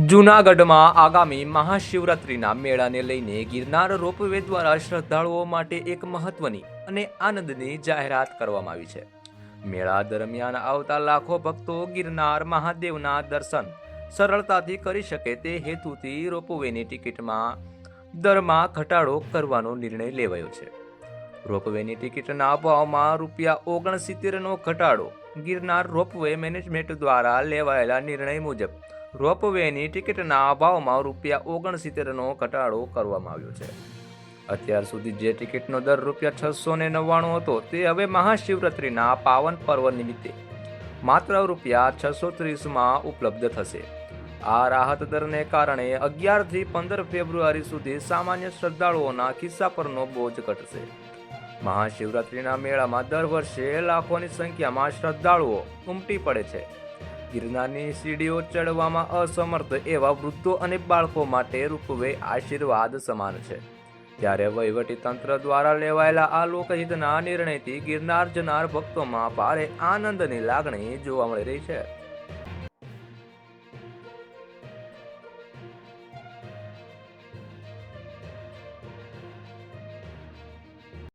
જૂનાગઢમાં આગામી મહાશિવરાત્રિના મેળાને લઈને ગિરનાર રોપવે દ્વારા શ્રદ્ધાળુઓ માટે એક મહત્વની અને આનંદની જાહેરાત કરવામાં આવી છે. મેળા દરમિયાન આવતા લાખો ભક્તો ગિરનાર મહાદેવના દર્શન સરળતાથી કરી શકે તે હેતુથી રોપવેની ટિકિટમાં દરમાં ઘટાડો કરવાનો નિર્ણય લેવાયો છે. રોપવેની ટિકિટના ભાવમાં ₹69નો ઘટાડો. ગિરનાર રોપવે મેનેજમેન્ટ દ્વારા લેવાયેલા નિર્ણય મુજબ રોપવેની ટિકિટના ભાવમાં ₹69નો ઘટાડો કરવામાં આવ્યો છે. અત્યાર સુધી જે ટિકિટનો દર ₹699 હતો તે હવે મહાશિવરાત્રિના પાવન પર્વ નિમિત્તે માત્ર ₹630માં ઉપલબ્ધ થશે. આ રાહત દરને કારણે 11 થી 15 ફેબ્રુઆરી સુધી સામાન્ય શ્રદ્ધાળુઓના ખિસ્સા પરનો બોજ ઘટશે. મહાશિવરાત્રિના મેળામાં દર વર્ષે લાખોની સંખ્યામાં શ્રદ્ધાળુઓ ઉમટી પડે છે. ગિરનારની સીડીઓ ચડવામાં અસમર્થ એવા વૃદ્ધો અને બાળકો માટે રોપવે આશીર્વાદ સમાન છે. ત્યારે વહીવટી તંત્ર દ્વારા લેવાયેલા આ લોકહિતના નિર્ણયથી ગિરનાર જનાર ભક્તોમાં ભારે આનંદની લાગણી જોવા મળી રહી છે.